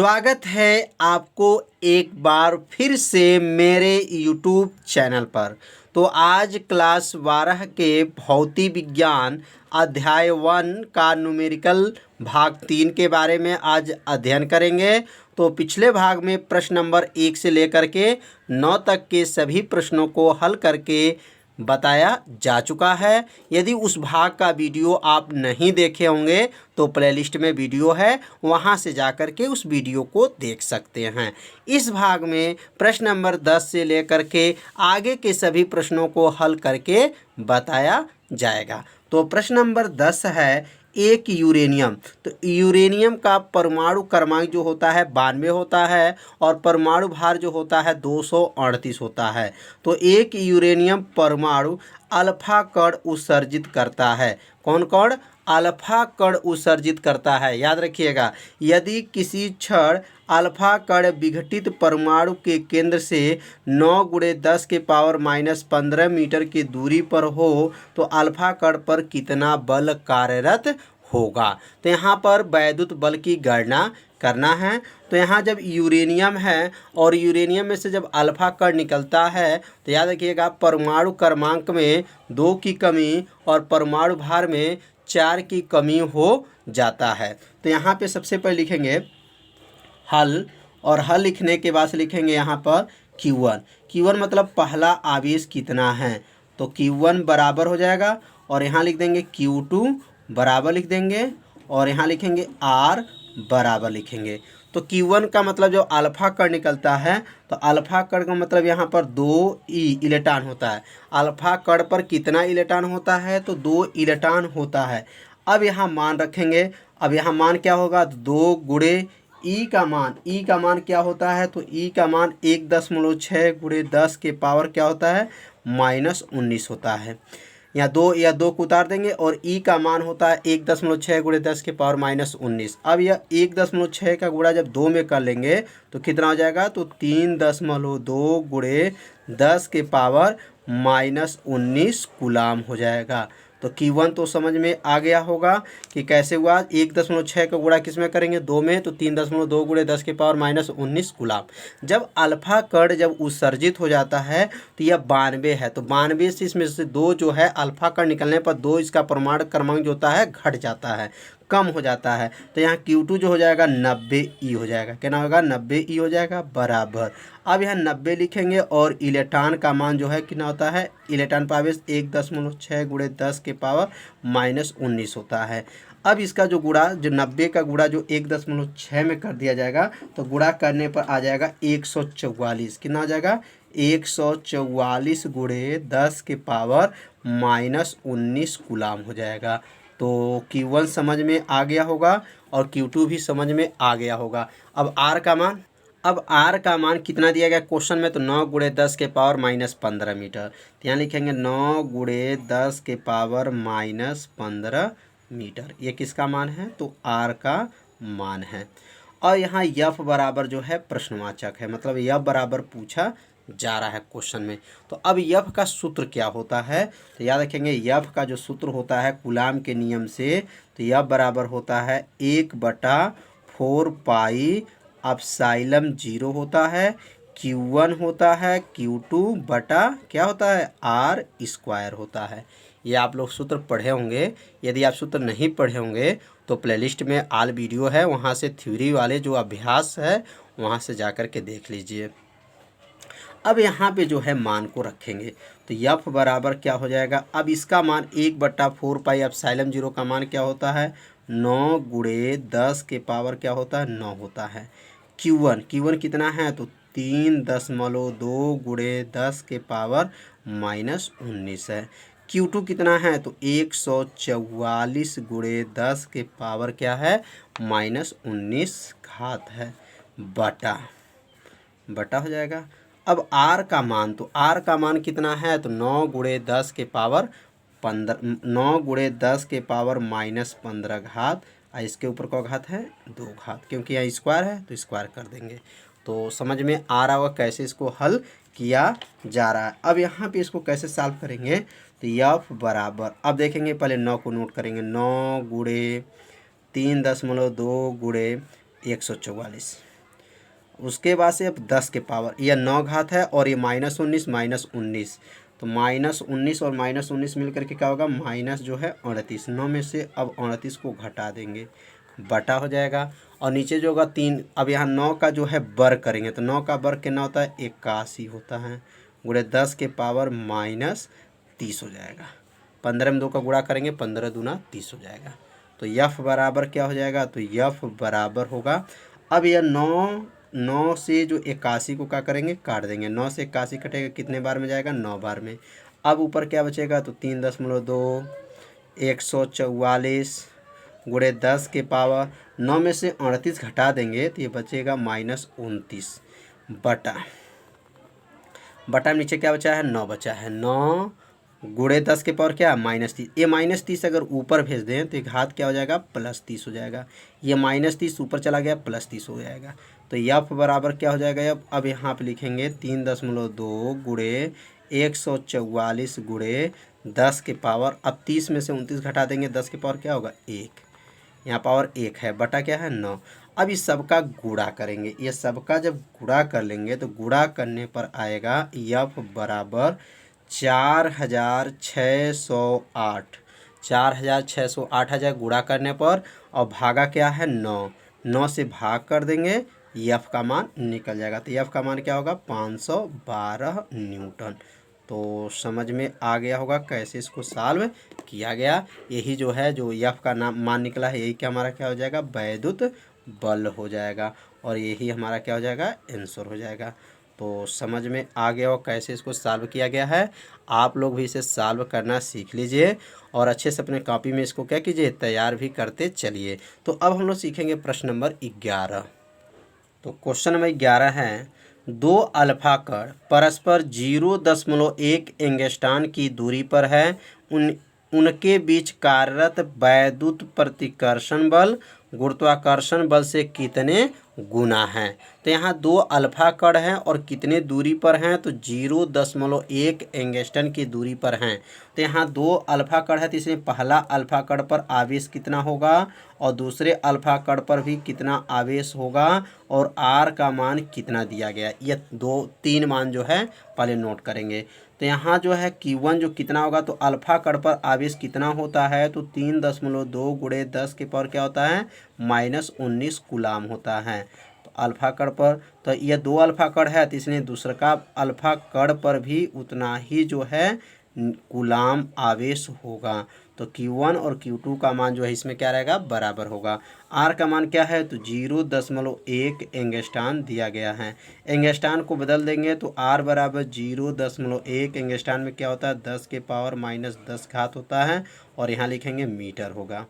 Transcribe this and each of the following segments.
स्वागत है आपको एक बार फिर से मेरे YouTube चैनल पर। तो आज क्लास 12 के भौतिक विज्ञान अध्याय 1 का न्यूमेरिकल भाग 3 के बारे में आज अध्ययन करेंगे। तो पिछले भाग में प्रश्न नंबर 1 से लेकर के 9 तक के सभी प्रश्नों को हल करके बताया जा चुका है। यदि उस भाग का वीडियो आप नहीं देखे होंगे तो प्लेलिस्ट में वीडियो है, वहां से जाकर के उस वीडियो को देख सकते हैं। इस भाग में प्रश्न नंबर 10 से लेकर के आगे के सभी प्रश्नों को हल करके बताया जाएगा। तो प्रश्न नंबर 10 है एक यूरेनियम। तो यूरेनियम का परमाणु क्रमांक जो होता है 92 होता है और परमाणु भार जो होता है 238 होता है। तो एक यूरेनियम परमाणु अल्फा कण उत्सर्जित करता है। कौन कण? अल्फा कण उत्सर्जित करता है। याद रखिएगा, यदि किसी क्षण अल्फा कण विघटित परमाणु के केंद्र से 9 × 10⁻⁻15 मीटर की दूरी पर हो तो अल्फा कण पर कितना बल कार्यरत होगा। तो यहाँ पर वैद्युत बल की गणना करना है। तो यहाँ जब यूरेनियम है और यूरेनियम में से जब अल्फा कण निकलता है तो याद रखिएगा परमाणु क्रमांक में 2 की कमी और परमाणु भार में 4 की कमी हो जाता है। तो यहाँ पे सबसे पहले लिखेंगे हल, और हल लिखने के बाद लिखेंगे यहाँ पर Q1। Q1 मतलब पहला आवेश कितना है, तो Q1 बराबर हो जाएगा और यहाँ लिख देंगे Q2 बराबर लिख देंगे और यहाँ लिखेंगे R बराबर लिखेंगे। तो Q1 का मतलब जो अल्फा कण निकलता है तो अल्फा कण का मतलब यहाँ पर 2 इलेक्ट्रॉन होता है। अल्फा कण पर कितना इलेक्ट्रॉन होता है, तो 2 इलेक्ट्रॉन होता है। अब यहाँ मान रखेंगे। अब यहाँ मान क्या होगा, 2 × ई का मान। ई का मान क्या होता है, तो ई का मान 1.6 × 10 के पावर क्या होता है, -19 होता है। या 2 को उतार देंगे और ई का मान होता है 1.6 × 10 के पावर -19। अब यह 1.6 का गुणा जब 2 में कर लेंगे तो कितना हो जाएगा, तो 3.2 × 10 के पावर -19 कूलाम हो जाएगा। तो Q1 तो समझ में आ गया होगा कि कैसे हुआ। 1.6 का गुणा किस में करेंगे, 2 में, तो 3.2 × 10 के पावर -19 कूलाम। जब अल्फा कण जब उत्सर्जित हो जाता है तो यह 92 है। तो 92 से इसमें से 2 जो है अल्फा कण निकलने पर 2 इसका परमाणु क्रमांक जो होता है घट जाता है, कम हो जाता है। तो यहाँ Q2 जो हो जाएगा 90E हो जाएगा। कितना होगा, 90E हो जाएगा बराबर। अब यहाँ 90 लिखेंगे और इलेक्ट्रॉन का मान जो है कितना होता है, इलेक्ट्रॉन पर आवेश 1.6 × 10 के पावर -19 होता है। अब इसका जो गुणा, जो 90 का गुणा जो 1.6 में कर दिया जाएगा तो गुणा करने पर आ जाएगा 144। कितना आ जाएगा, 144 × 10 के पावर -19 कूलाम हो जाएगा। तो Q1 समझ में आ गया होगा और Q2 भी समझ में आ गया होगा। अब R का मान, अब R का मान कितना दिया गया क्वेश्चन में, तो 9 × 10 के पावर -15 मीटर। तो यहाँ लिखेंगे 9 × 10 के पावर -15 मीटर। ये किसका मान है, तो R का मान है। और यहाँ F बराबर जो है प्रश्नवाचक है, मतलब F बराबर पूछा जा रहा है क्वेश्चन में। तो अब F का सूत्र क्या होता है, तो याद रखेंगे F का जो सूत्र होता है कूलाम के नियम से, तो F बराबर होता है 1/4 पाई एप्सिलॉन 0 होता है। Q1 होता है Q2 बटा क्या होता है, R² होता है। ये आप लोग सूत्र पढ़े होंगे। यदि आप सूत्र नहीं पढ़े होंगे तो प्लेलिस्ट में ऑल वीडियो है, वहाँ से थ्योरी वाले जो अभ्यास है वहाँ से जाकर के देख लीजिए। अब यहाँ पे जो है मान को रखेंगे तो F बराबर क्या हो जाएगा, अब इसका मान 1/4 पाई एप्सिलॉन 0 का मान क्या होता है, 9 × 10 के पावर क्या होता है, 9 होता है। Q1 कितना है, तो 3.2 × 10 के पावर -19 है। Q2 कितना है, तो 144 × 10 के पावर क्या है, -19 घात है, बटा हो जाएगा। अब R का मान, तो R का मान कितना है, तो 9 × 10 के पावर 9 × 10 के पावर -15 घात, और इसके ऊपर का घात है 2 घात, क्योंकि यहाँ स्क्वायर है तो स्क्वायर कर देंगे। तो समझ में आ रहा होगा कैसे इसको हल किया जा रहा है। अब यहाँ पे इसको कैसे सॉल्व करेंगे, तो F बराबर, अब देखेंगे पहले 9 को नोट करेंगे, 9 × 3.2 × 144 उसके बाद से अब 10 के पावर, यह 9 घात है और ये -19 -19, तो -19 और -19 मिल करके क्या होगा, माइनस जो है 38। 9 में से अब 38 को घटा देंगे, बटा हो जाएगा। और नीचे जो होगा 3, अब यहाँ 9 का जो है वर्ग करेंगे तो 9 का वर्ग कितना होता है, 81 होता है, गुणे 10 के पावर -30 हो जाएगा। 15 में 2 का गुणा करेंगे, 15 दूना 30 हो जाएगा। तो यफ बराबर क्या हो जाएगा, तो यफ बराबर होगा, अब यह 9 से जो 81 को क्या करेंगे, काट देंगे। 9 से 81 कटेगा, कितने बार में जाएगा, 9 बार में। अब ऊपर क्या बचेगा, तो 3.2 144 गुणे 10 के पावर 9 में से 38 घटा देंगे तो ये बचेगा -29 बटा में नीचे क्या बचा है, 9 बचा है। 9 गुणे 10 के पावर क्या, -30। ये -30 अगर ऊपर भेज दें तो एक हाथ क्या हो जाएगा, +30 हो जाएगा। ये -30 ऊपर चला गया, +30 हो जाएगा। तो यफ बराबर क्या हो जाएगा, अब यहाँ पे लिखेंगे 3.2 गुणे 144 गुणे 10 के पावर, अब 30 में से 29 घटा देंगे, 10 के पावर क्या होगा, 1, यहाँ पावर 1 है, बटा क्या है, 9। अब इस सबका गुणा करेंगे, ये सबका जब गुणा कर लेंगे तो गुणा करने पर आएगा यफ बराबर 4608, 4608 आ जाए गुणा करने पर, और भागा क्या है, 9 से भाग कर देंगे, यफ का मान निकल जाएगा। तो यफ का मान क्या होगा, 512 न्यूटन। तो समझ में आ गया होगा कैसे इसको सॉल्व किया गया। यही जो है, जो यफ का नाम मान निकला है, यही क्या हमारा क्या हो जाएगा, वैद्युत बल हो जाएगा, और यही हमारा क्या हो जाएगा, आंसर हो जाएगा। तो समझ में आ गया हो कैसे इसको सॉल्व किया गया है। आप लोग भी इसे सॉल्व करना सीख लीजिए और अच्छे से अपने कॉपी में इसको क्या कीजिए, तैयार भी करते चलिए। तो अब हम लोग सीखेंगे प्रश्न नंबर 11। तो क्वेश्चन नंबर 11 है, दो अल्फा कण परस्पर 0.1 एंगस्ट्रॉन की दूरी पर है, उनके बीच कार्यरत वैद्युत प्रतिकर्षण बल गुरुत्वाकर्षण बल से कितने गुना है। तो यहाँ दो अल्फा कण हैं और कितने दूरी पर हैं, तो 0.1 एंगस्ट्रॉन की दूरी पर हैं। तो यहाँ दो अल्फा कण है, तो इसमें पहला अल्फा कण पर आवेश कितना होगा और दूसरे अल्फा कण पर भी कितना आवेश होगा, और आर का मान कितना दिया गया, ये 3 मान जो है पहले नोट करेंगे। तो यहाँ जो है Q1 जो कितना होगा, तो अल्फा कण पर आवेश कितना होता है, तो 3.2 गुणे 10 के पावर क्या होता है, -19 कूलाम होता है। तो अल्फा कण पर, तो यह 2 अल्फा कण है, तो इसलिए दूसरा का अल्फा कण पर भी उतना ही जो है कूलाम आवेश होगा। तो Q1 और Q2 का मान जो है इसमें क्या रहेगा, बराबर होगा। R का मान क्या है, तो 0.1 एंगस्ट्रॉन दिया गया है। एंगस्ट्रॉन को बदल देंगे तो R बराबर 0.1 एंगस्ट्रॉन में क्या होता है, 10 के पावर -10 घात होता है, और यहाँ लिखेंगे मीटर होगा।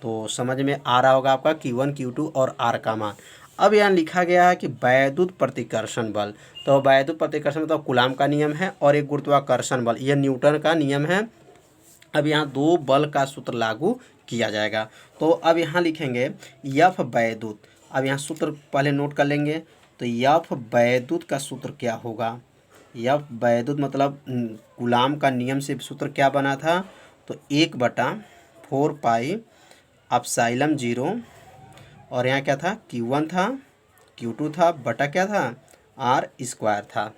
तो समझ में आ रहा होगा आपका Q1 Q2 और R का मान। अब यहाँ लिखा गया है कि वैद्युत प्रतिकर्षण बल, तो वैद्युत प्रतिकर्षण मतलब कूलाम का नियम है, और एक गुरुत्वाकर्षण बल यह न्यूटन का नियम है। अब यहाँ दो बल का सूत्र लागू किया जाएगा। तो अब यहाँ लिखेंगे यफ वैद्युत, अब यहाँ सूत्र पहले नोट कर लेंगे। तो यफ वैद्युत का सूत्र क्या होगा, यफ वैद्युत मतलब कूलाम का नियम से सूत्र क्या बना था, तो 1/4 पाई एप्सिलॉन 0, और यहाँ क्या था, Q1 था, Q2 था, बटा क्या था, R² था।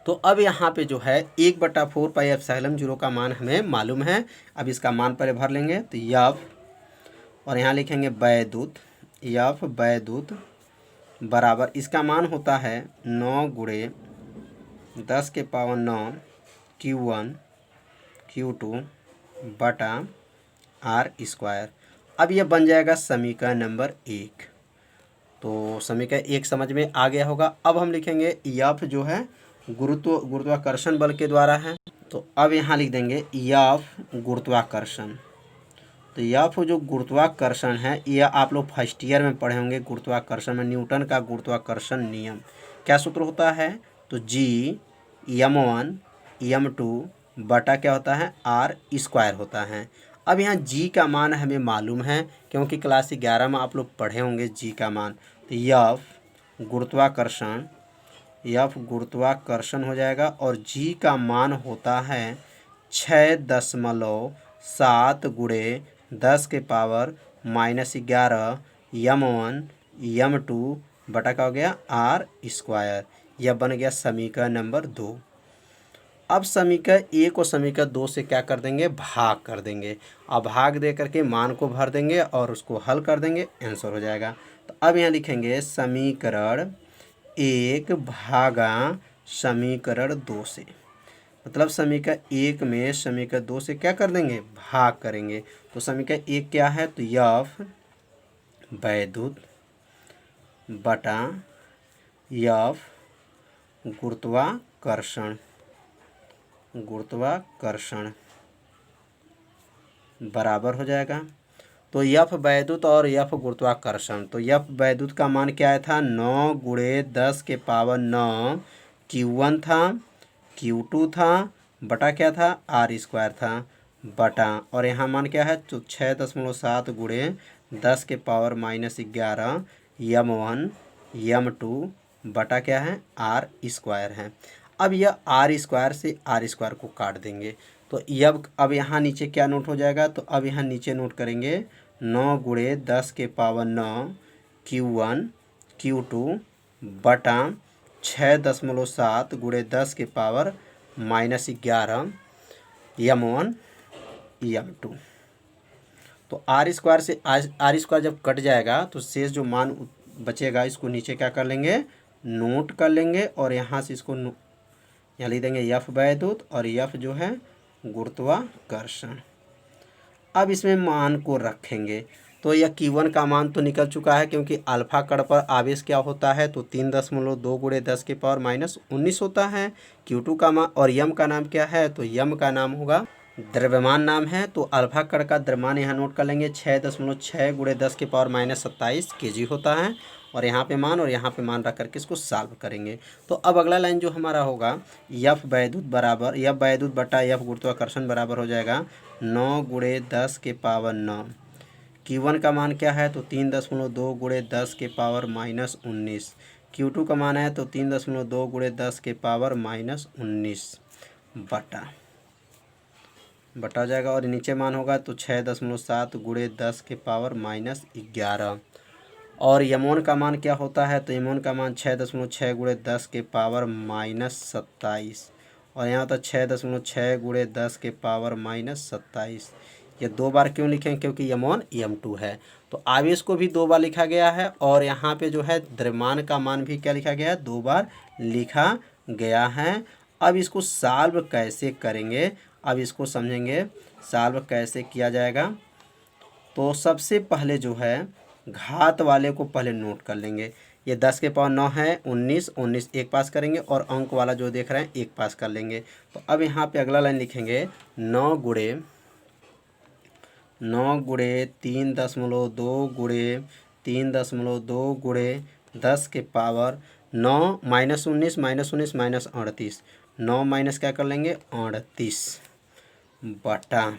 तो अब यहाँ पे जो है 1/4 पाई एप्सिलॉन 0 का मान हमें मालूम है। अब इसका मान पहले भर लेंगे, तो यफ, और यहाँ लिखेंगे वैद्युत, यफ वैद्युत बराबर, इसका मान होता है 9 गुणे 10 के पावर 9 Q1 Q2 बटा R²। अब यह बन जाएगा समीकरण नंबर 1। तो समीकरण 1 समझ में आ गया होगा। अब हम लिखेंगे यफ जो है गुरुत्वाकर्षण बल के द्वारा है। तो अब यहाँ लिख देंगे यफ गुरुत्वाकर्षण। तो यफ जो गुरुत्वाकर्षण है, यह आप लोग फर्स्ट ईयर में पढ़े होंगे। गुरुत्वाकर्षण में न्यूटन का गुरुत्वाकर्षण नियम क्या सूत्र होता है, तो G(m1 m2) बटा क्या होता है, R² होता है। अब यहाँ G का मान हमें मालूम है, क्योंकि क्लास 11 में आप लोग पढ़े होंगे G का मान। तो यफ गुरुत्वाकर्षण हो जाएगा, और G का मान होता है 6.7 गुणे 10 के पावर -11 m1 m2 बटा का हो गया आर स्क्वायर। यह बन गया समीकरण नंबर 2। अब समीकरण 1 और समीकरण 2 से क्या कर देंगे, भाग कर देंगे। अब भाग दे करके मान को भर देंगे और उसको हल कर देंगे, आंसर हो जाएगा। तो अब यहाँ लिखेंगे समीकरण 1 भागा समीकरण 2 से, मतलब समीकरण 1 में समीकरण 2 से क्या कर देंगे, भाग करेंगे। तो समीकरण 1 क्या है, तो यफ वैद्युत बटा यफ गुरुत्वाकर्षण बराबर हो जाएगा। तो यफ वैद्युत और यफ गुरुत्वाकर्षण, तो यफ वैद्युत का मान क्या था, 9 गुणे 10 के पावर 9 Q1 था, Q2 था, बटा क्या था, आर स्क्वायर था, बटा और यहाँ मान क्या है, तो 6.7 गुणे 10 के पावर -11 M1 M2 बटा क्या है, आर स्क्वायर है। अब यह आर स्क्वायर से आर स्क्वायर को काट देंगे। तो अब यहाँ नीचे क्या नोट हो जाएगा, तो अब यहाँ नीचे नोट करेंगे 9 गुणे 10 के पावर 9 Q1 Q2 बटा 6.7 गुणे 10 के पावर -11 M1 M2। तो आर स्क्वायर से आर स्क्वायर जब कट जाएगा तो शेष जो मान बचेगा इसको नीचे क्या कर लेंगे, नोट कर लेंगे और यहाँ से इसको यहाँ लिख देंगे यफ वैद्युत और यफ जो है गुरुत्वाकर्षण। अब इसमें मान को रखेंगे। तो यह Q1 का मान तो निकल चुका है, क्योंकि अल्फा कण पर आवेश क्या होता है, तो 3.2 गुणे 10 के पावर -19 होता है। Q2 का मान और यम का नाम क्या है, तो यम का नाम होगा द्रव्यमान नाम है। तो अल्फा कण का द्रव्यमान यहाँ नोट कर लेंगे 6.6 गुणे 10 के पावर -27 kg होता है। और यहाँ पे मान और यहाँ पे मान रख करके इसको सॉल्व करेंगे। तो अब अगला लाइन जो हमारा होगा, यफ वैद्युत बराबर यफ वैद्युत बटा यफ गुरुत्वाकर्षण बराबर हो जाएगा 9 गुणे 10 के पावर 9। Q1 का मान क्या है, तो 3.2 गुणे 10 के पावर -19। Q2 का मान है तो 3.2 गुणे 10 के पावर -19 बटा जाएगा और नीचे मान होगा तो 6.7 गुणे 10 के पावर -11। और यमोन का मान क्या होता है, तो यमोन का मान 6.6 गुणे 10 के पावर -27 और यहाँ तो 6.6 गुणे 10 के पावर -27। ये 2 बार क्यों लिखें, क्योंकि यमोन M2 है। तो आवेश को भी 2 बार लिखा गया है और यहाँ पे जो है द्रव्यमान का मान भी क्या लिखा गया है, 2 बार लिखा गया है। अब इसको सॉल्व कैसे करेंगे, अब इसको समझेंगे सॉल्व कैसे किया जाएगा। तो सबसे पहले जो है घात वाले को पहले नोट कर लेंगे। ये 10 के पावर 9 है, 19 एक पास करेंगे और अंक वाला जो देख रहे हैं एक पास कर लेंगे। तो अब यहाँ पे अगला लाइन लिखेंगे 9 गुणे 3.2 गुणे 3.2 गुणे 10 के पावर 9 -19 -38 9 माइनस क्या कर लेंगे 38 बटा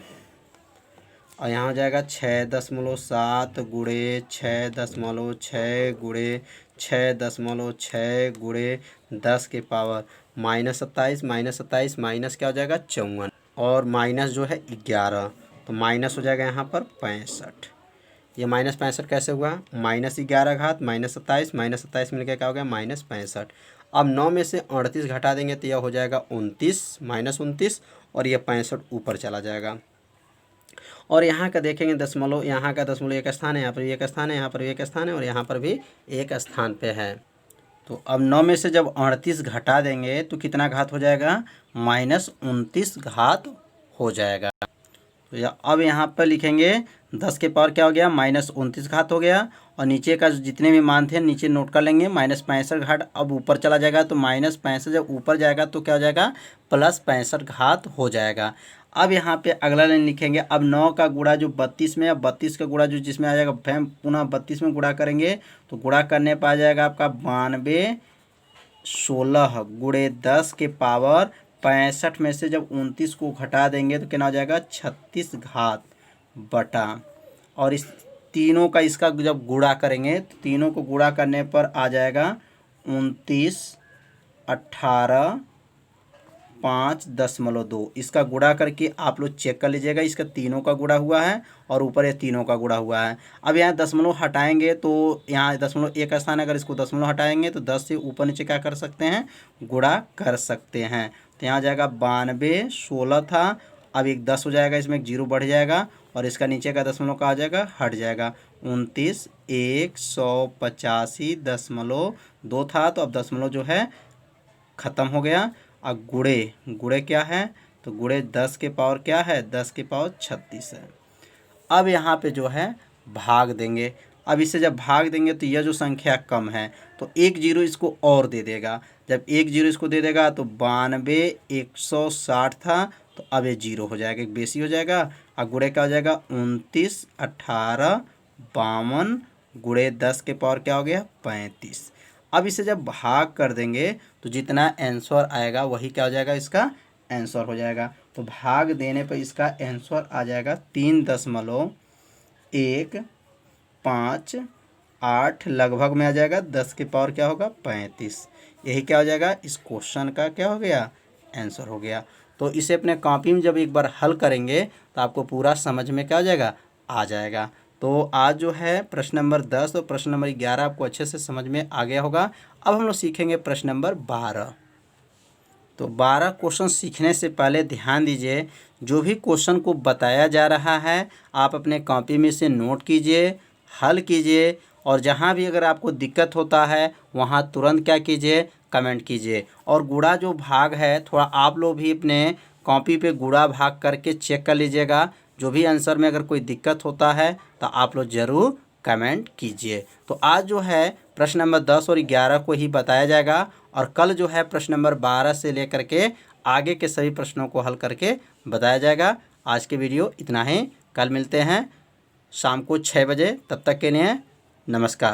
और यहाँ हो जाएगा 6.7 गुणे 6.6 गुणे 6.6 गुणे 10 के पावर -27 माइनस क्या हो जाएगा 54 और माइनस जो है 11, तो माइनस हो जाएगा यहाँ पर 65। ये -65 कैसे हुआ, -11 घात -27 मिलकर क्या हो गया -65। अब 9 में से 38 घटा देंगे तो यह हो जाएगा 29 -29 और यह 65 ऊपर चला जाएगा। और यहाँ का देखेंगे दशमलव, यहाँ का दशमलव एक स्थान है, यहाँ पर भी एक स्थान है, यहाँ पर भी एक स्थान है और यहाँ पर भी एक स्थान पे है। तो अब 9 में से जब 38 घटा देंगे तो कितना घात हो जाएगा, -29 घात हो जाएगा। तो अब यहाँ पर लिखेंगे 10 के पावर क्या हो गया -29 घात हो गया और नीचे का जितने भी मान थे नीचे नोट कर लेंगे। -65 घात अब ऊपर चला जाएगा तो -65 जब ऊपर जाएगा तो क्या हो जाएगा +65 घात हो जाएगा। अब यहाँ पे अगला लाइन लिखेंगे। अब 9 का गुणा जो 32 में, अब 32 का गुणा जो जिसमें आ जाएगा फिर पुनः 32 में गुणा करेंगे तो गुणा करने पर आ जाएगा आपका 92 16 गुणे 10 के पावर 65 में से जब 29 को घटा देंगे तो कितना हो जाएगा 36 घात बटा और इस तीनों का इसका जब गुणा करेंगे तो तीनों को गुणा करने पर आ जाएगा 29 18 5.2 इसका गुणा करके आप लोग चेक कर लीजिएगा, इसका तीनों का गुणा हुआ है और ऊपर ये तीनों का गुणा हुआ है। अब यहाँ दशमलव हटाएंगे तो यहाँ दशमलव एक स्थान है, अगर इसको दशमलव हटाएंगे तो 10 से ऊपर नीचे क्या कर सकते हैं, गुणा कर सकते हैं। तो यहाँ जाएगा 92, 16 था, अब एक 10 हो जाएगा, इसमें एक 0 बढ़ जाएगा और इसका नीचे का दशमलव का आ जाएगा, हट जाएगा। 29, 185.2 था, तो अब दशमलव जो है ख़त्म हो गया। अब गुणे क्या है, तो गुणे 10 के पावर क्या है, 10 के पावर 36 है। अब यहाँ पे जो है भाग देंगे। अब इसे जब भाग देंगे तो यह जो संख्या कम है तो एक 0 इसको और दे देगा। जब एक 0 इसको दे देगा तो 92, 160 था, तो अब ये 0 हो जाएगा, एक बेसी हो जाएगा। अब गुणे क्या हो जाएगा, 29, 18, 52 गुणे 10 के पावर क्या हो गया, 35। अब इसे जब भाग कर देंगे तो जितना आंसर आएगा वही क्या हो जाएगा, इसका आंसर हो जाएगा। तो भाग देने पर इसका आंसर आ जाएगा 3.158 लगभग में आ जाएगा, 10 के पावर क्या होगा, 35। यही क्या हो जाएगा, इस क्वेश्चन का क्या हो गया, आंसर हो गया। तो इसे अपने कॉपी में जब एक बार हल करेंगे तो आपको पूरा समझ में क्या हो जाएगा, आ जाएगा। तो आज जो है प्रश्न नंबर 10 और प्रश्न नंबर 11 आपको अच्छे से समझ में आ गया होगा। अब हम लोग सीखेंगे प्रश्न नंबर 12। तो 12 क्वेश्चन सीखने से पहले ध्यान दीजिए, जो भी क्वेश्चन को बताया जा रहा है आप अपने कॉपी में से नोट कीजिए, हल कीजिए, और जहाँ भी अगर आपको दिक्कत होता है वहाँ तुरंत क्या कीजिए, कमेंट कीजिए। और गुणा जो भाग है थोड़ा आप लोग भी अपने कॉपी पे गुणा भाग करके चेक कर लीजिएगा। जो भी आंसर में अगर कोई दिक्कत होता है तो आप लोग ज़रूर कमेंट कीजिए। तो आज जो है प्रश्न नंबर 10 और 11 को ही बताया जाएगा और कल जो है प्रश्न नंबर 12 से लेकर के आगे के सभी प्रश्नों को हल करके बताया जाएगा। आज के वीडियो इतना ही, कल मिलते हैं शाम को 6 बजे, तब तक के लिए नमस्कार।